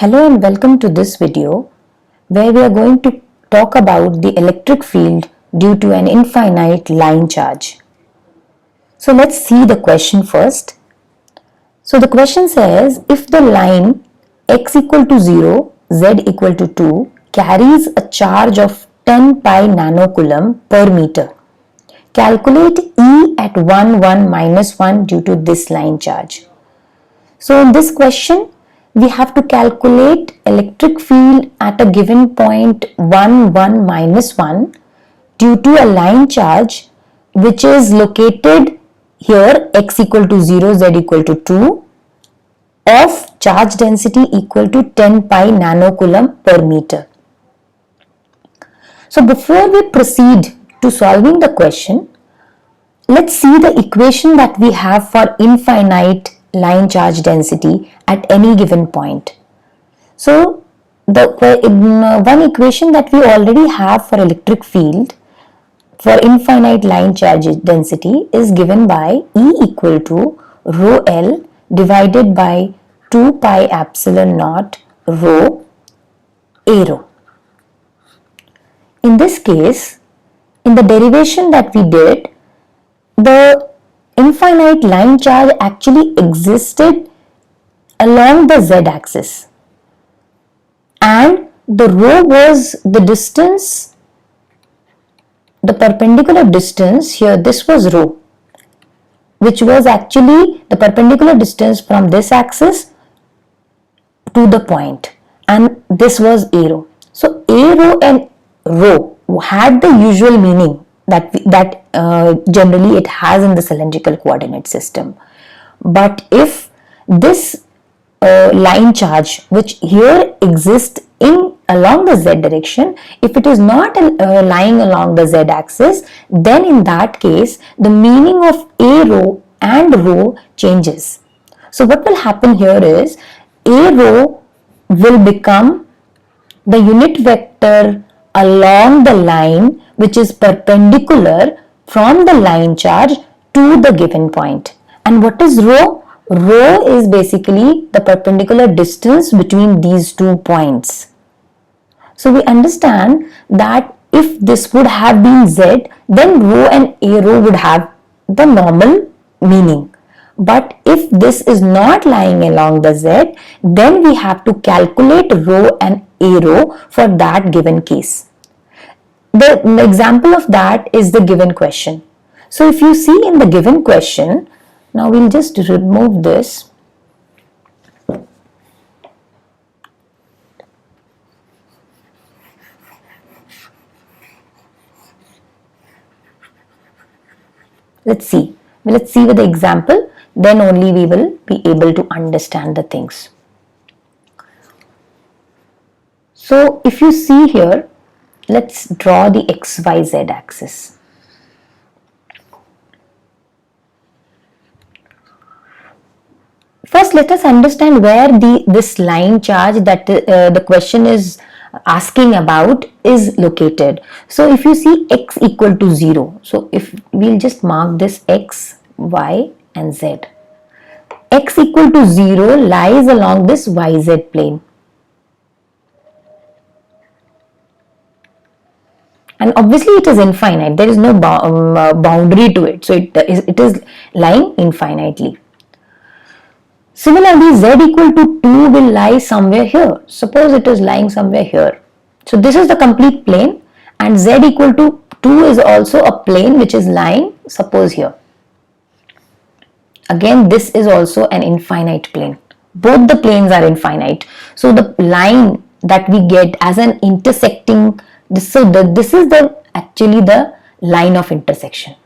Hello and welcome to this video where we are going to talk about the electric field due to an infinite line charge. So let's see the question first. So the question says if the line x equal to 0, z equal to 2 carries a charge of 10 pi nanocoulomb per meter. Calculate E at 1, 1, minus 1 due to this line charge. So in this question, we have to calculate electric field at a given point 1, 1, minus 1 due to a line charge which is located here x equal to 0, z equal to 2 of charge density equal to 10 pi nanocoulomb per meter. So before we proceed to solving the question, let's see the equation that we have for infinite line charge density at any given point. So the one equation that we already have for electric field for infinite line charge density is given by E equal to rho L divided by 2 pi epsilon naught rho A rho. In this case, in the derivation that we did, the infinite line charge actually existed along the z-axis, and the rho was the distance, the perpendicular distance here. This was rho, which was actually the perpendicular distance from this axis to the point, and this was a rho. So a rho and rho had the usual meaning that generally it has in the cylindrical coordinate system. But if this line charge which here exists along the z direction, if it is not lying along the z axis, then in that case the meaning of a rho and rho changes. So what will happen here is a rho will become the unit vector along the line which is perpendicular from the line charge to the given point. And what is rho? Rho is basically the perpendicular distance between these 2 points. So we understand that if this would have been z, then rho and a rho would have the normal meaning. But if this is not lying along the z, then we have to calculate rho and a rho for that given case. The example of that is the given question. So if you see in the given question, now we'll just remove this. Let's see with the example, then only we will be able to understand the things. So if you see here, let's draw the XYZ axis. First, let us understand where this line charge that the question is asking about is located. So if you see x equal to 0, so if we'll just mark this x, y and z. X equal to 0 lies along this YZ plane. And obviously it is infinite, there is no boundary to it, so it is lying infinitely. Similarly, z equal to 2 will lie somewhere here. Suppose it is lying somewhere here. So this is the complete plane, and z equal to 2 is also a plane which is lying, suppose here. Again, this is also an infinite plane. Both the planes are infinite. So the line that we get as an intersecting, this is actually the line of intersection.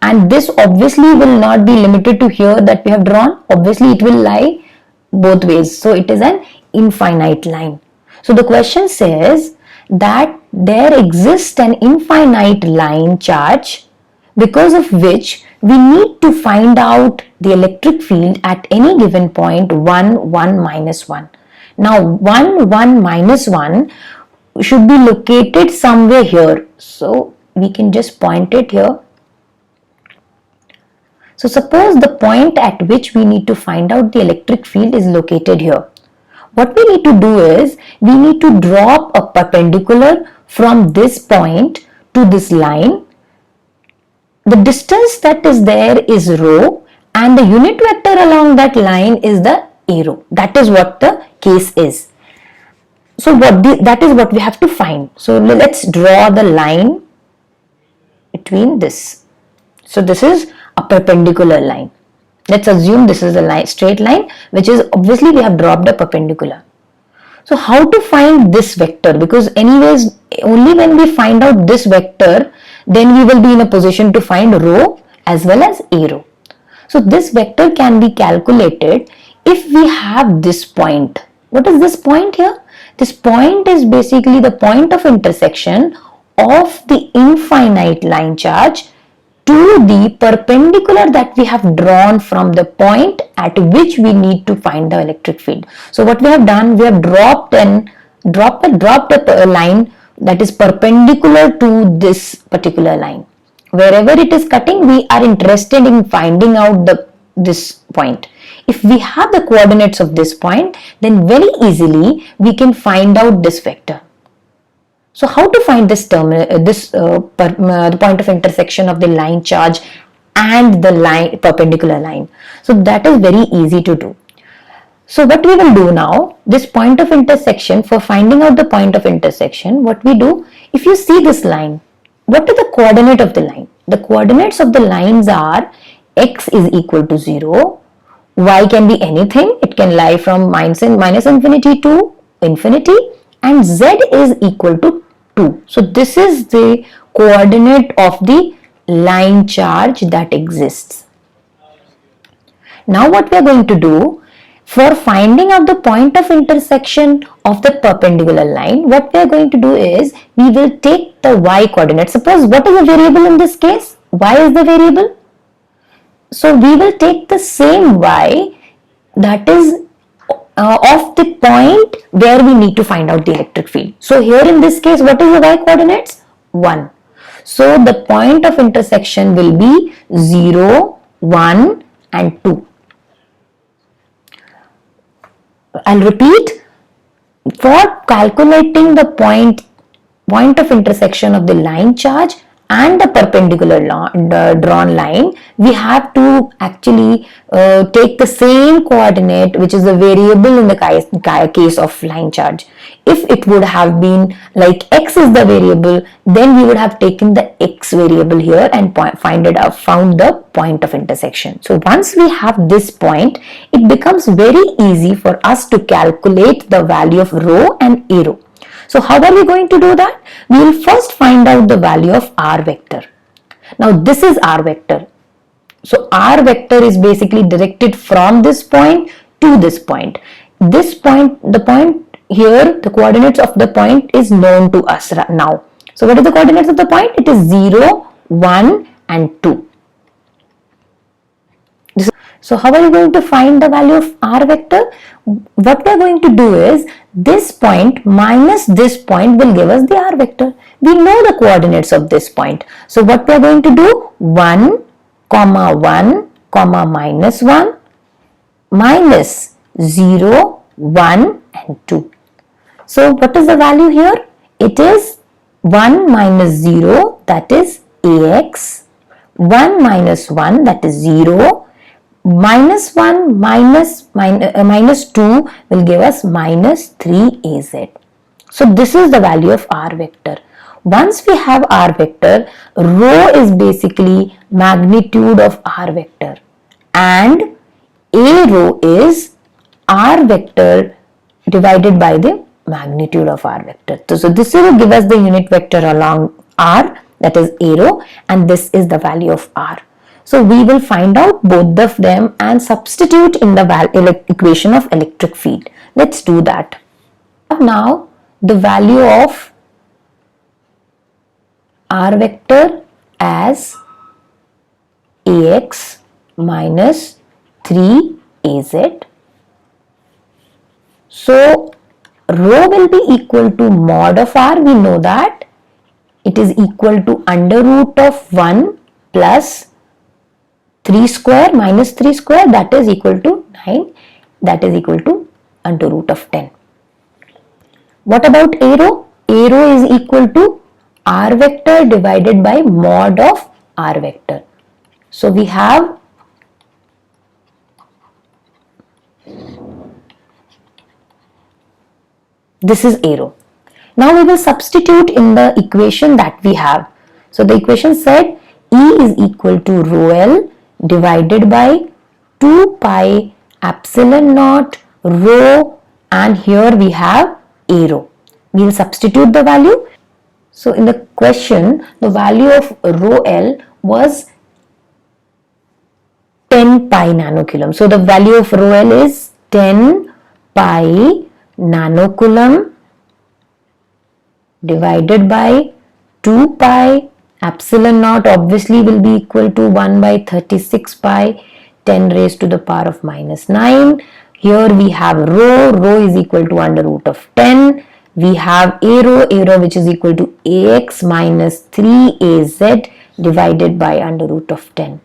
And this obviously will not be limited to here that we have drawn. Obviously it will lie both ways. So it is an infinite line. So the question says that there exists an infinite line charge because of which we need to find out the electric field at any given point 1, 1, minus 1. Now 1, 1, minus 1 should be located somewhere here. So we can just point it here. So suppose the point at which we need to find out the electric field is located here. What we need to do is, we need to drop a perpendicular from this point to this line. The distance that is there is rho, and the unit vector along that line is the arrow. That is what the case is. So that is what we have to find. So let's draw the line between this. So this is a perpendicular line. Let's assume this is a straight line, which is obviously we have dropped a perpendicular. So how to find this vector? Because anyways, only when we find out this vector, then we will be in a position to find rho as well as arrow. So this vector can be calculated if we have this point. What is this point here? This point is basically the point of intersection of the infinite line charge to the perpendicular that we have drawn from the point at which we need to find the electric field. So what we have done, we have dropped a line that is perpendicular to this particular line. Wherever it is cutting, we are interested in finding out this point. If we have the coordinates of this point, then very easily we can find out this vector. So how to find this the point of intersection of the line charge and the perpendicular line? So that is very easy to do. So what we will do now, this point of intersection, for finding out the point of intersection, what we do, if you see this line, what are the coordinates of the line? The coordinates of the lines are x is equal to 0, y can be anything, it can lie from minus infinity to infinity, and z is equal to 2. So this is the coordinate of the line charge that exists. Now what we are going to do, for finding out the point of intersection of the perpendicular line, what we are going to do is, we will take the y coordinate. Suppose what is the variable in this case? Y is the variable. So we will take the same y that is of the point where we need to find out the electric field. So here in this case, what is the y coordinates? 1. So the point of intersection will be 0, 1 and 2. I'll repeat. For calculating the point of intersection of the line charge and the perpendicular drawn line, we have to actually take the same coordinate, which is the variable in the case of line charge. If it would have been like x is the variable, then we would have taken the x variable here and found the point of intersection. So once we have this point, it becomes very easy for us to calculate the value of rho and arrow. So how are we going to do that? We will first find out the value of r vector. Now this is r vector. So r vector is basically directed from this point to this point. This point, the point here, the coordinates of the point is known to us now. So what are the coordinates of the point? It is 0, 1 and 2. So how are you going to find the value of r vector? What we are going to do is, this point minus this point will give us the r vector. We know the coordinates of this point. So what we are going to do? 1, comma 1, comma minus 1, minus 0, 1 and 2. So what is the value here? It is 1 minus 0, that is ax, 1 minus 1, that is 0, minus 1 minus 2 will give us minus 3az. So this is the value of r vector. Once we have r vector, rho is basically magnitude of r vector and a rho is r vector divided by the magnitude of r vector. So this will give us the unit vector along r, that is a rho, and this is the value of r. So we will find out both of them and substitute in the equation of electric field. Let's do that. Now the value of r vector as ax minus 3az. So rho will be equal to mod of r. We know that it is equal to under root of 1 plus 3 square minus 3 square, that is equal to 9, that is equal to under root of 10. What about A row? A row is equal to R vector divided by mod of R vector. So we have this is A row. Now we will substitute in the equation that we have. So the equation said E is equal to rho L divided by 2 pi epsilon naught rho, and here we have A row. We will substitute the value. So in the question, the value of rho L was 10 pi nanocoulomb. So the value of rho L is 10 pi nanocoulomb divided by 2 pi epsilon naught obviously will be equal to 1 by 36 pi 10 raised to the power of minus 9. Here we have rho is equal to under root of 10. We have A row which is equal to AX minus 3AZ divided by under root of 10.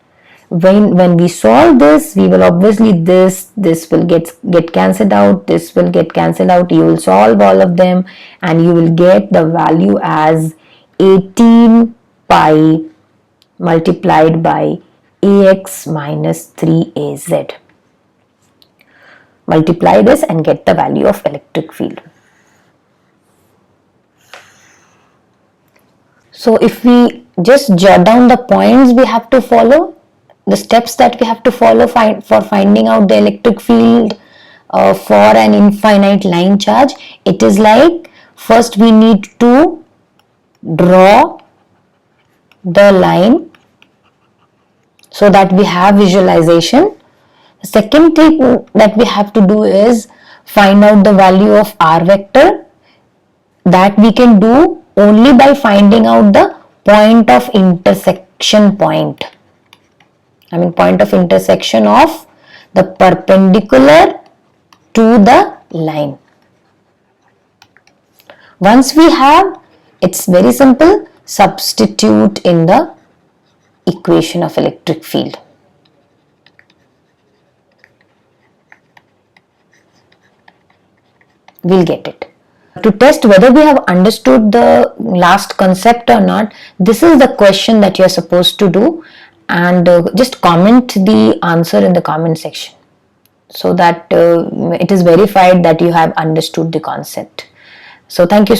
When we solve this, we will obviously this will get cancelled out, this will get cancelled out. You will solve all of them and you will get the value as 18 pi multiplied by AX minus 3AZ. Multiply this and get the value of electric field. So if we just jot down the points we have to follow, the steps that we have to follow for finding out the electric field for an infinite line charge, it is like, first we need to draw the line so that we have visualization. The second thing that we have to do is find out the value of R vector. That we can do only by finding out the point of intersection point. Point of intersection of the perpendicular to the line. Once we have, it's very simple, substitute in the equation of electric field. We'll get it. To test whether we have understood the last concept or not, this is the question that you are supposed to do, and just comment the answer in the comment section so that it is verified that you have understood the concept. So thank you so